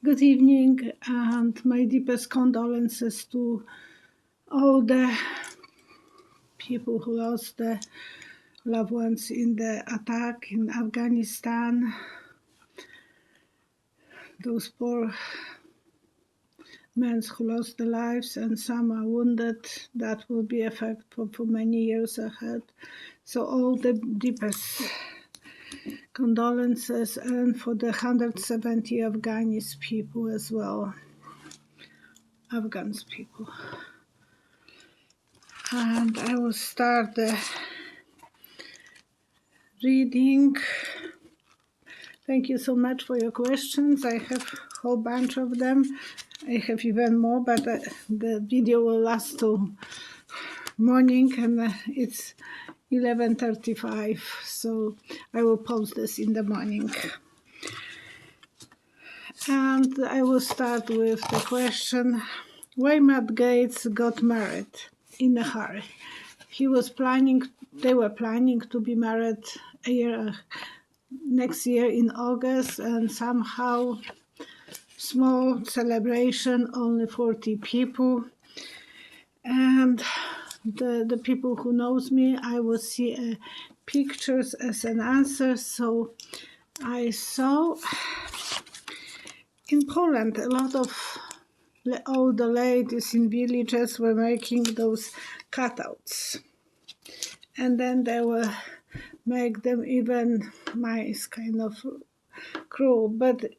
Good evening, and my deepest condolences to all the people who lost their loved ones in the attack in Afghanistan. Those poor men who lost their lives, and some are wounded. That will be effect for many years ahead. So all the deepest condolences, and for the 170 Afghanis people as well. Afghans people. And I will start the reading. Thank you so much for your questions. I have a whole bunch of them. I have even more, but the video will last till morning, and it's 11:35, so I will post this in the morning. And I will start with the question, why Matt Gaetz got married in a hurry? They were planning to be married next year in August, and somehow small celebration, only 40 people. And the people who knows me, I will see pictures as an answer. So I saw in Poland a lot of older ladies in villages were making those cutouts, and then they will make them even nice, kind of cruel. But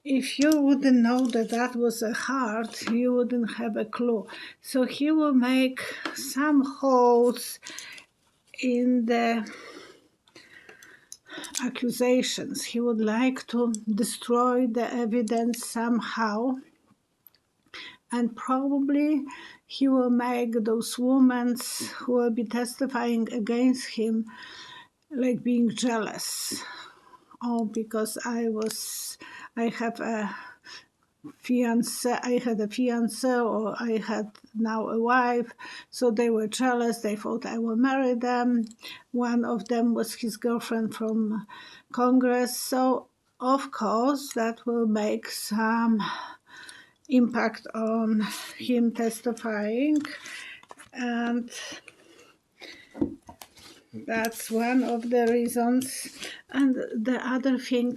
if you wouldn't know that that was a heart, you wouldn't have a clue. So he will make some holes in the accusations. He would like to destroy the evidence somehow, and probably he will make those women who will be testifying against him like being jealous. Oh, because I had a fiance, or I had now a wife, so they were jealous. They thought I will marry them. One of them was his girlfriend from Congress, so of course that will make some impact on him testifying, and that's one of the reasons. And the other thing,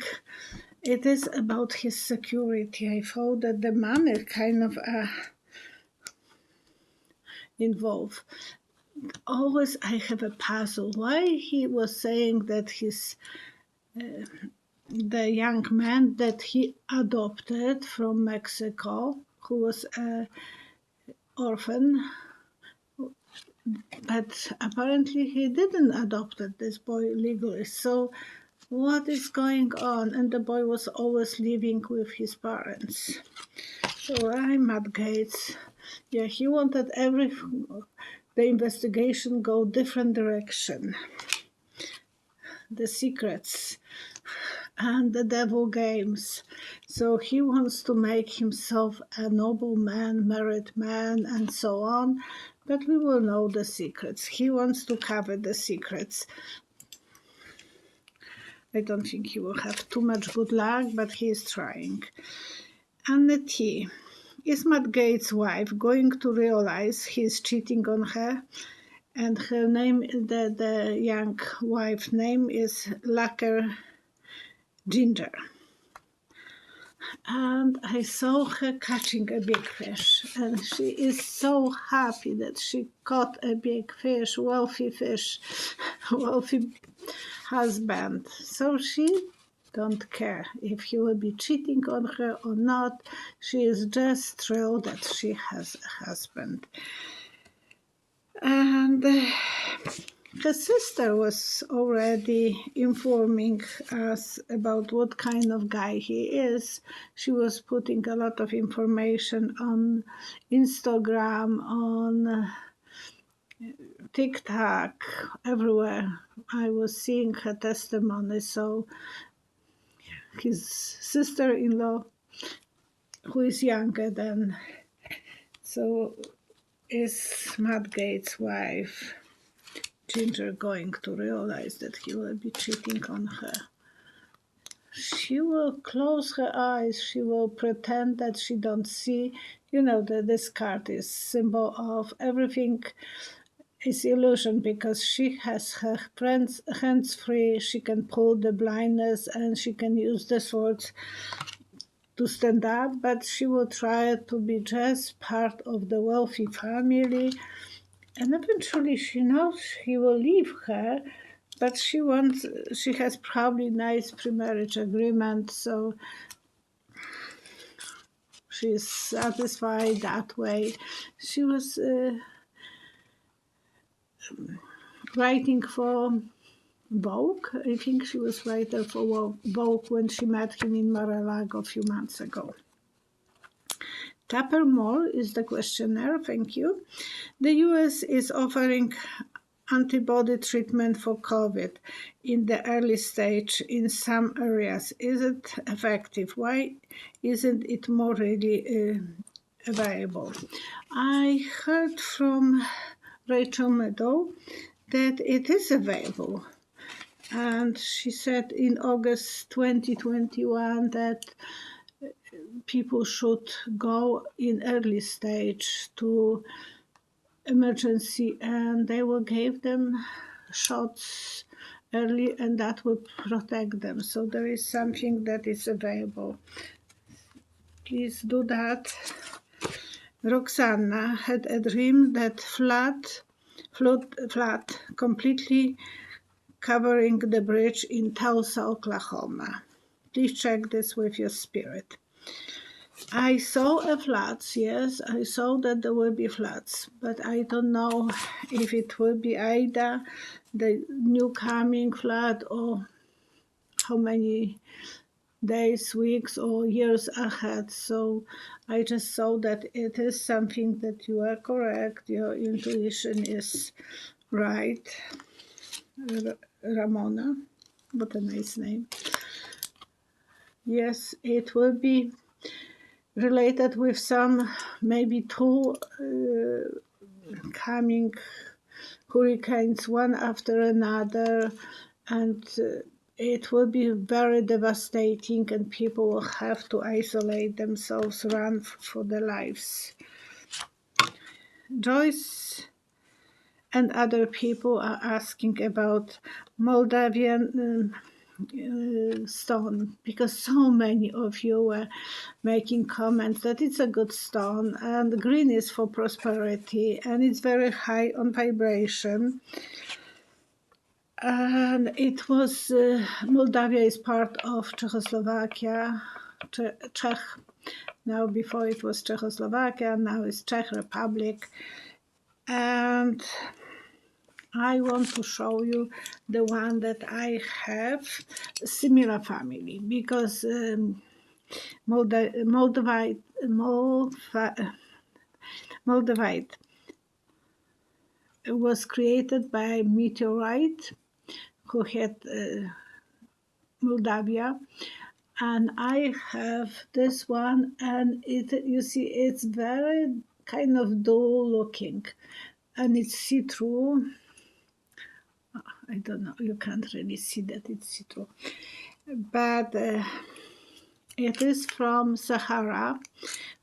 it is about his security. I thought that the money kind of involved. Always I have a puzzle. Why he was saying that the young man that he adopted from Mexico, who was an orphan, but apparently he didn't adopt this boy legally. So what is going on? And the boy was always living with his parents. So I'm Matt Gaetz. Yeah, he wanted the investigation go different direction. The secrets and the devil games. So he wants to make himself a noble man, married man, and so on. But we will know the secrets. He wants to cover the secrets. I don't think he will have too much good luck, but he is trying. Anna T. Is Matt Gaetz' wife going to realize he's cheating on her? And her name, the young wife's name is Laker Ginger. And I saw her catching a big fish, and she is so happy that she caught a big fish, wealthy husband. So she don't care if he will be cheating on her or not. She is just thrilled that she has a husband. And her sister was already informing us about what kind of guy he is. She was putting a lot of information on Instagram, on TikTok, everywhere. I was seeing her testimony. So his sister-in-law, who is younger than, so is Matt Gaetz' wife, Ginger, going to realize that he will be cheating on her? she will close her eyes. She will pretend that she don't see. You know that this card is symbol of everything is illusion, because she has her hands free. She can pull the blindness and she can use the swords to stand up, but she will try to be just part of the wealthy family. And eventually she knows he will leave her, but she has probably nice pre-marriage agreement, so she's satisfied that way. She was writing for Vogue. I think she was writer for Vogue when she met him in Mar-a-Lago a few months ago. Tapper Moore is the questioner. Thank you. The US is offering antibody treatment for COVID in the early stage in some areas. Is it effective? Why isn't it more readily available? I heard from Rachel Meadow that it is available. And she said in August 2021 that people should go in early stage to emergency and they will give them shots early and that will protect them. So there is something that is available. Please do that. Roxana had a dream that flood completely covering the bridge in Tulsa, Oklahoma. Please check this with your spirit. I saw a floods, yes, I saw that there will be floods, but I don't know if it will be Ida, the new coming flood, or how many days, weeks, or years ahead. So I just saw that it is something that you are correct, your intuition is right. Ramona, what a nice name. Yes, it will be related with some, maybe two coming hurricanes, one after another, and it will be very devastating and people will have to isolate themselves, run for their lives. Joyce and other people are asking about Moldavian stone, because so many of you were making comments that it's a good stone and green is for prosperity and it's very high on vibration. And it was Moldavia is part of Czechoslovakia, Czech. Now before it was Czechoslovakia, now it's Czech Republic. And I want to show you the one that I have, similar family, because Moldavite was created by meteorite who hit Moldavia, and I have this one, and you see it's very kind of dull looking, and it's see-through. I don't know, you can't really see that it's see-through, but it is from Sahara,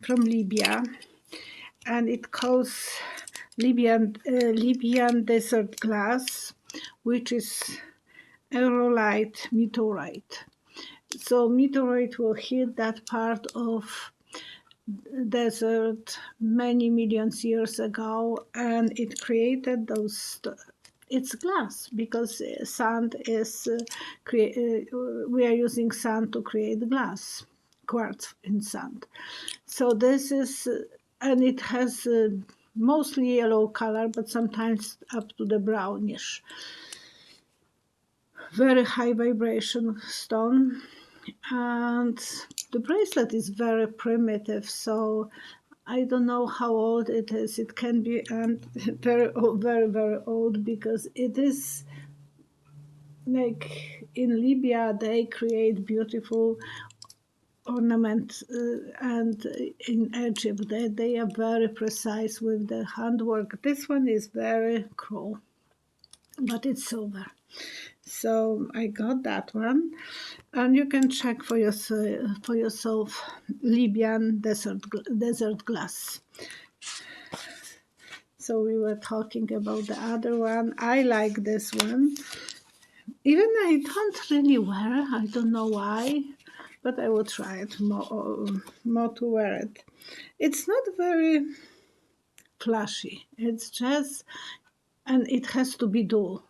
from Libya, and it calls Libyan desert glass, which is aerolite meteorite. So meteorite will hit that part of desert many millions years ago, and it created those. It's glass because sand is we are using sand to create glass, quartz in sand. So this is, and it has mostly yellow color, but sometimes up to the brownish. Very high vibration stone, and the bracelet is very primitive, so I don't know how old it is. It can be very old, very, very old, because it is like in Libya, they create beautiful ornaments, and in Egypt, they are very precise with the handwork. This one is very cruel, but it's silver. So I got that one, and you can check for yourself Libyan desert glass. So we were talking about the other one. I like this one. Even I don't really wear. I don't know why, but I will try it more to wear it. It's not very flashy. It's just, and it has to be dull.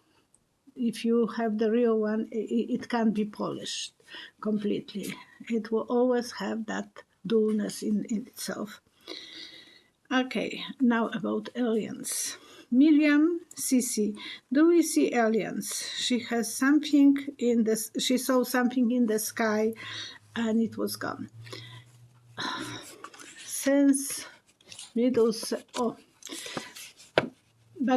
If you have the real one, it can't be polished completely. It will always have that dullness in itself. Okay, now about aliens. Miriam Sisi, do we see aliens? She has something in this. She saw something in the sky, and it was gone. Since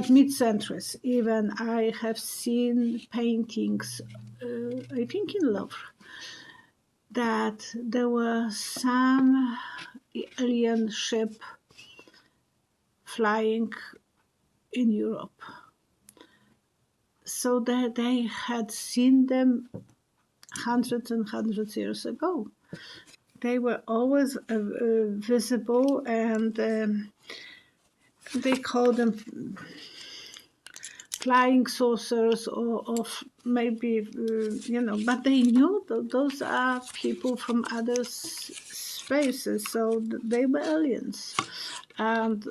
mid-centuries, even I have seen paintings. I think in Louvre, that there was some alien ship flying in Europe, so that they had seen them hundreds and hundreds of years ago. They were always visible, and they call them flying saucers, or maybe, but they knew that those are people from other spaces, so they were aliens. And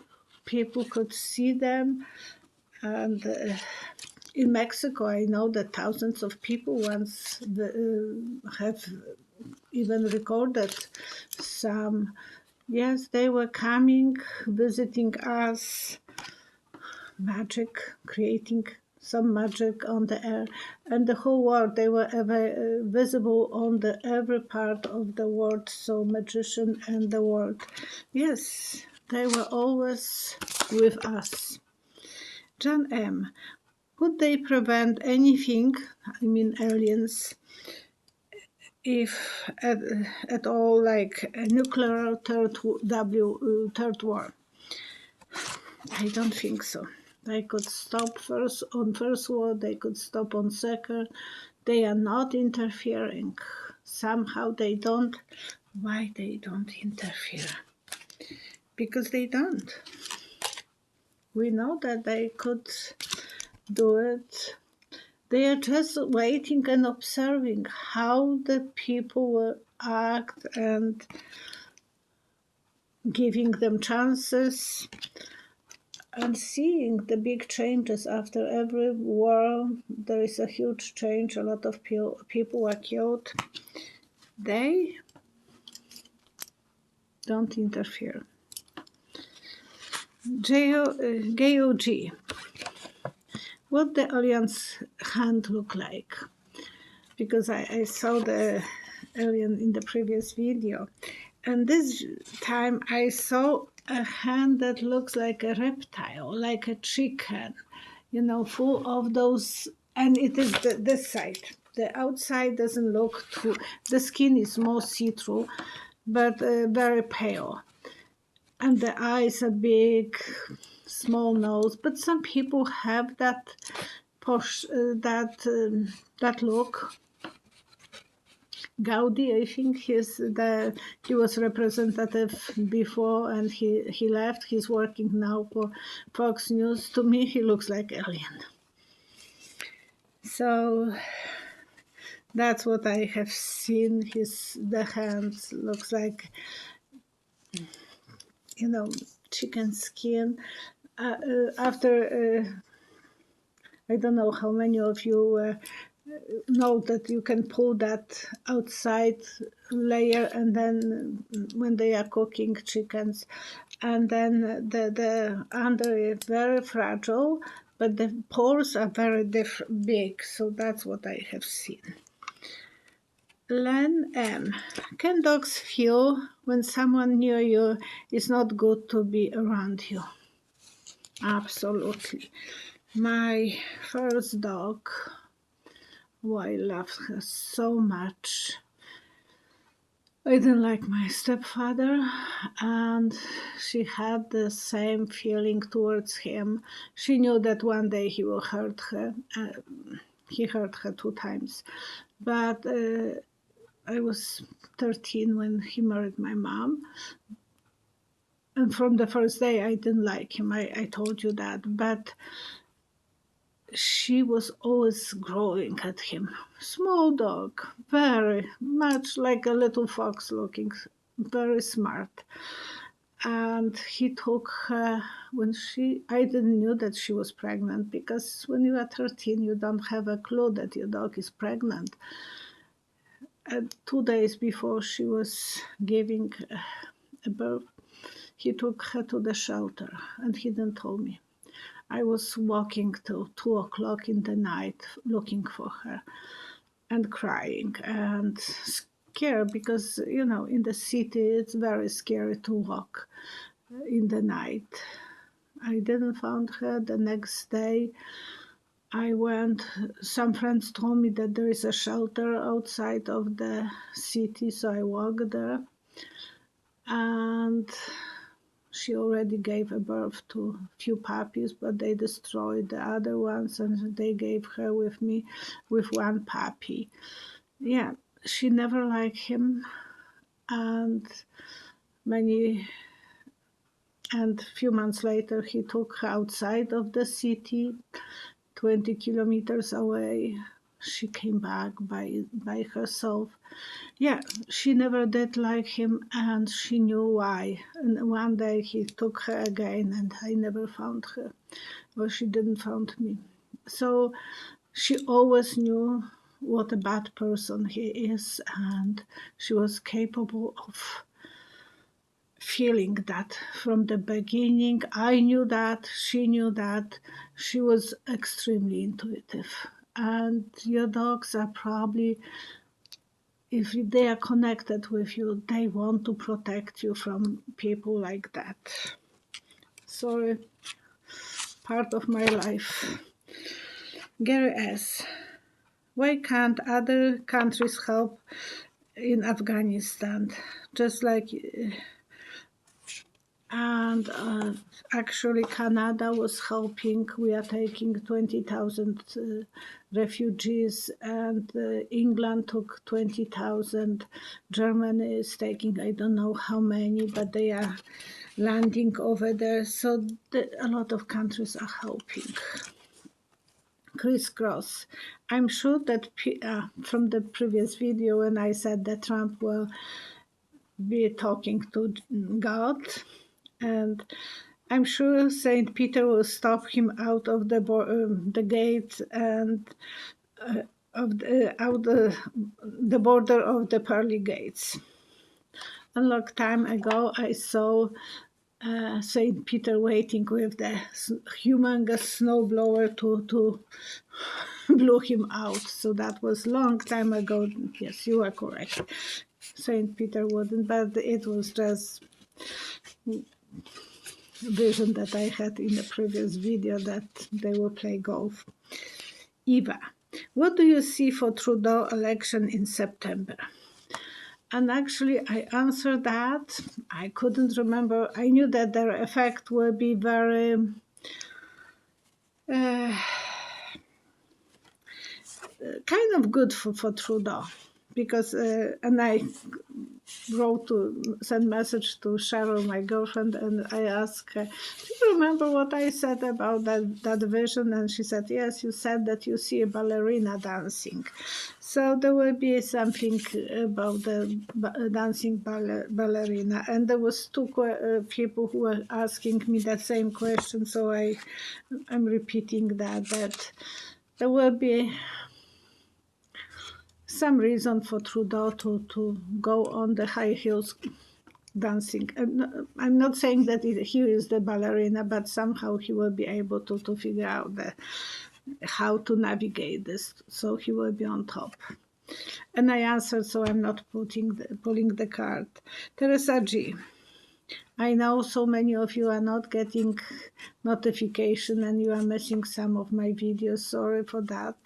people could see them. And in Mexico, I know that thousands of people once have even recorded some. Yes, they were coming, visiting us, magic, creating some magic on the air, and the whole world. They were visible on every part of the world. So magician and the world, yes, they were always with us. John M. Would they prevent anything, I mean aliens, if at all, like a nuclear third war? I don't think so. They could stop on first war, they could stop on second. They are not interfering. Somehow they don't. Why they don't interfere? Because they don't. We know that they could do it. They are just waiting and observing how the people will act and giving them chances and seeing the big changes. After every war, there is a huge change. A lot of people were killed. They don't interfere. GOG. What the alien's hand look like? Because I saw the alien in the previous video, and this time I saw a hand that looks like a reptile, like a chicken, full of those, and it is this side. The outside doesn't look too, the skin is more see-through, but very pale. And the eyes are big, small nose, but some people have that that look. Gaudi, I think he was representative before, and he left. He's working now for Fox News. To me, he looks like alien. So that's what I have seen. The hands looks like, chicken skin. After I don't know how many of you know that you can pull that outside layer, and then when they are cooking chickens, and then the under is very fragile, but the pores are very big. So that's what I have seen. Len M. Can dogs feel when someone near you is not good to be around you? Absolutely. My first dog, I loved her so much. I didn't like my stepfather, and she had the same feeling towards him. She knew that one day he will hurt her. He hurt her 2 times. But I was 13 when he married my mom. And from the first day, I didn't like him. I told you that. But she was always growling at him. Small dog, very much like a little fox looking, very smart. And he took her when I didn't know that she was pregnant, because when you are 13, you don't have a clue that your dog is pregnant. And 2 days before she was giving a birth, he took her to the shelter, and he didn't tell me. I was walking till 2 o'clock in the night looking for her and crying and scared, because, in the city it's very scary to walk in the night. I didn't find her. The next day I went, some friends told me that there is a shelter outside of the city, so I walked there. And she already gave a birth to a few puppies, but they destroyed the other ones, and they gave her with me with one puppy. Yeah, she never liked him, and few months later he took her outside of the city, 20 kilometers away. She came back by herself. Yeah, she never did like him, and she knew why. And one day he took her again, and I never found her, or she didn't find me. So she always knew what a bad person he is, and she was capable of feeling that from the beginning. I knew that, she knew that. She was extremely intuitive. And your dogs are probably, if they are connected with you, they want to protect you from people like that. Sorry, part of my life. Gary S. Why can't other countries help in Afghanistan? Just like, and actually Canada was helping. We are taking 20,000 refugees, and England took 20,000. Germany is taking, I don't know how many, but they are landing over there. So a lot of countries are helping. Crisscross. I'm sure that from the previous video when I said that Trump will be talking to God, and I'm sure Saint Peter will stop him out of the gate and out the border of the pearly gates. A long time ago, I saw Saint Peter waiting with the humongous snowblower to blow him out. So that was long time ago. Yes, you are correct. Saint Peter wouldn't, but it was just vision that I had in the previous video that they will play golf. Eva, what do you see for Trudeau election in September? And actually, I answered that. I couldn't remember. I knew that their effect will be very kind of good for Trudeau, because and I wrote to send message to Cheryl, my girlfriend, and I asked her, do you remember what I said about that vision? And she said, yes, you said that you see a ballerina dancing. So there will be something about the dancing ballerina. And there was 2 people who were asking me that same question, so I'm repeating that there will be some reason for Trudeau to go on the high heels dancing. I'm not saying that he is the ballerina, but somehow he will be able to figure out how to navigate this, so he will be on top. And I answered, so I'm not pulling the card. Teresa G. I know so many of you are not getting notification and you are missing some of my videos. Sorry for that.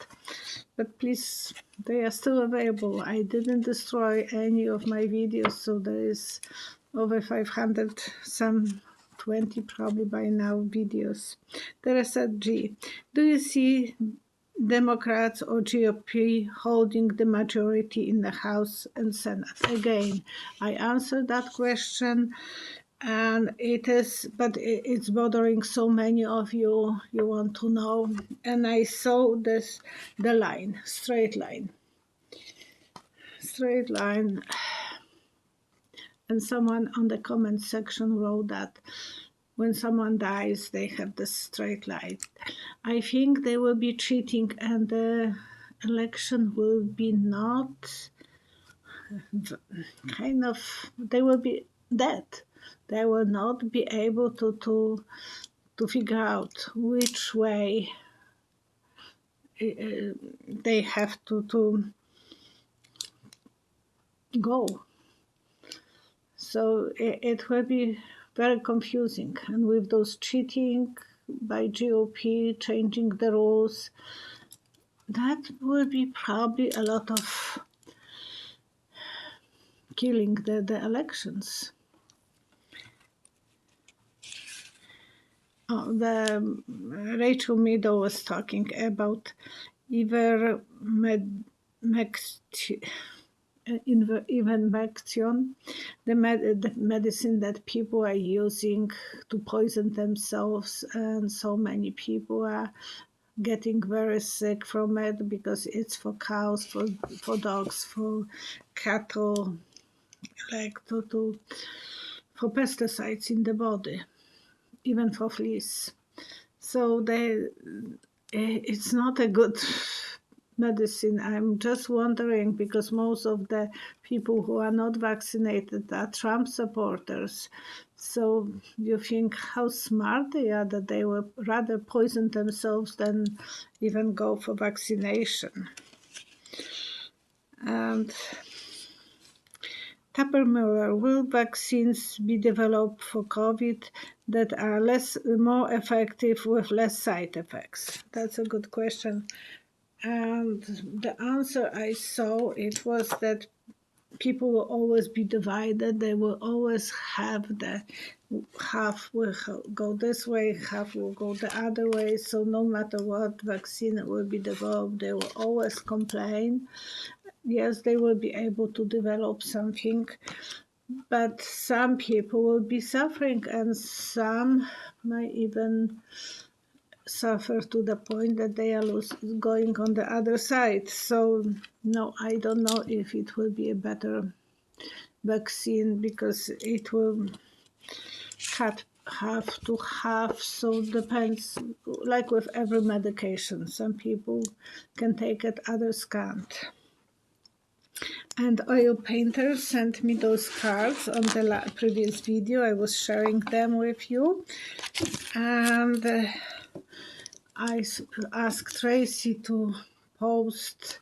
But please, they are still available. I didn't destroy any of my videos, so there is over 500, some 20 probably by now videos. Teresa G. Do you see Democrats or GOP holding the majority in the House and Senate? Again, I answered that question, and it's bothering so many of you. You want to know, and I saw the line, straight line, and someone on the comment section wrote that when someone dies, they have the straight line. I think they will be cheating, and the election will be not they will be dead. They will not be able to figure out which way they have to go. So it will be very confusing, and with those cheating by GOP, changing the rules, that will be probably a lot of killing the elections. The Rachel Meadow was talking about ivermectin, the medicine that people are using to poison themselves, and so many people are getting very sick from it because it's for cows, for dogs, for cattle, like for pesticides in the body, even for fleas. So it's not a good medicine. I'm just wondering, because most of the people who are not vaccinated are Trump supporters. So you think how smart they are, that they will rather poison themselves than even go for vaccination. And Tupper Miller, will vaccines be developed for COVID that are more effective with less side effects? That's a good question. And the answer I saw, it was that people will always be divided. They will always have half will go this way, half will go the other way. So no matter what vaccine will be developed, they will always complain. Yes, they will be able to develop something, but some people will be suffering, and some might even suffer to the point that they are going on the other side. So no, I don't know if it will be a better vaccine, because it will cut half to half. So depends, like with every medication, some people can take it, others can't. And Oil Painter sent me those cards on the previous video. I was sharing them with you, and I asked Tracy to post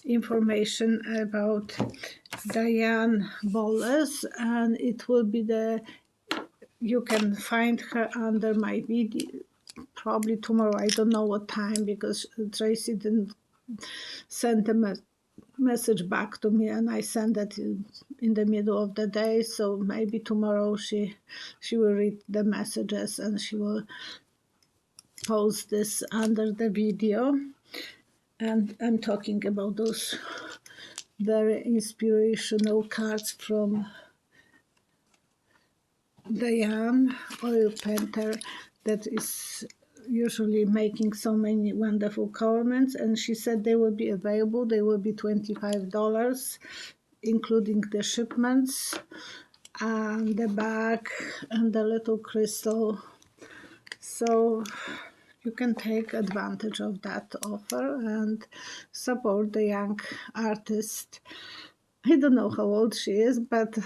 information about Diane Bowles, and it will be you can find her under my video probably tomorrow. I don't know what time, because Tracy didn't send a message back to me, and I sent it in the middle of the day. So maybe tomorrow she will read the messages, and she will post this under the video. And I'm talking about those very inspirational cards from Diane, Oil Painter, that is usually making so many wonderful comments. And she said they will be available. They will be $25, including the shipments and the bag and the little crystal. So you can take advantage of that offer and support the young artist. I don't know how old she is, but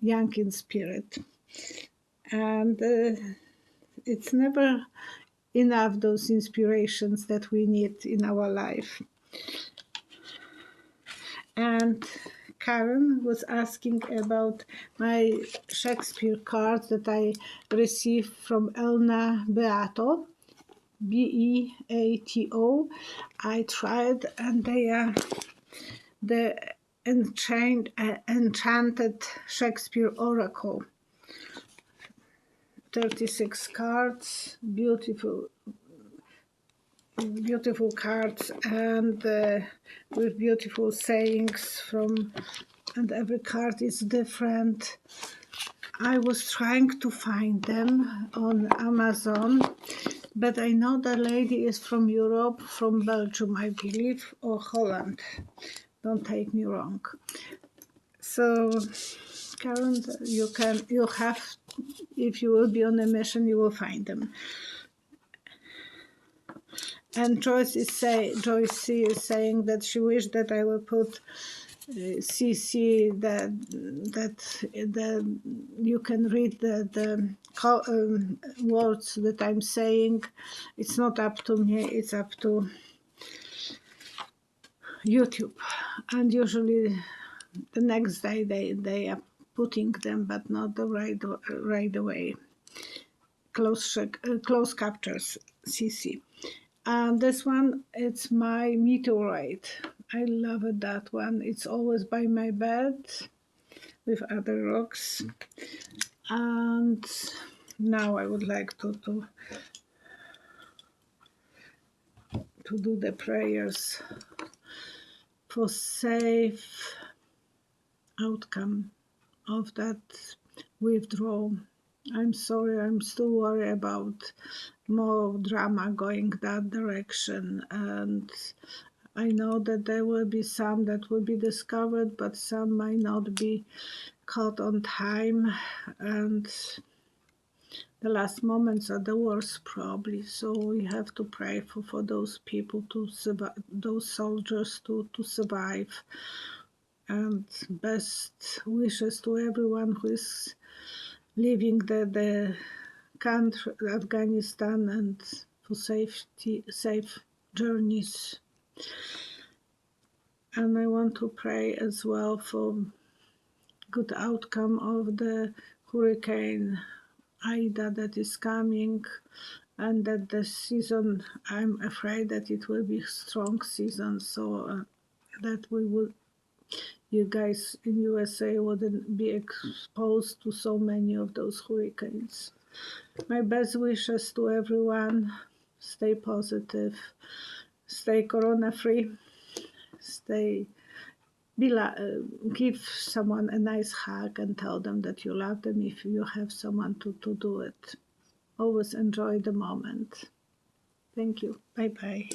young in spirit. And it's never enough, those inspirations that we need in our life. And Karen was asking about my Shakespeare cards that I received from Elna Beato, Beato. I tried, and they are the enchanted Shakespeare Oracle. 36 cards, beautiful beautiful cards and with beautiful sayings from, and every card is different. I was trying to find them on Amazon, but I know the lady is from Europe, from Belgium, I believe, or Holland. Don't take me wrong. So, Karen, you have, if you will be on a mission, you will find them. And Joyce C is saying that she wished that I will put CC that you can read the words that I'm saying. It's not up to me, it's up to YouTube. And usually the next day they are putting them, but not the right away. Close captures, CC. And this one, it's my meteorite. I love it, that one. It's always by my bed with other rocks. And now I would like to do the prayers for safe outcome of that withdrawal. I'm sorry, I'm still worried about more drama going that direction, and I know that there will be some that will be discovered, but some might not be caught on time, and the last moments are the worst probably. So we have to pray for those people to survive, those soldiers to survive, and best wishes to everyone who is leaving the country, Afghanistan, and for safe journeys. And I want to pray as well for good outcome of the hurricane Ida that is coming, and that the season, I'm afraid that it will be strong season, so that you guys in USA wouldn't be exposed to so many of those hurricanes. My best wishes to everyone. Stay positive, stay corona free, give someone a nice hug and tell them that you love them if you have someone to do it. Always enjoy the moment. Thank you. Bye bye.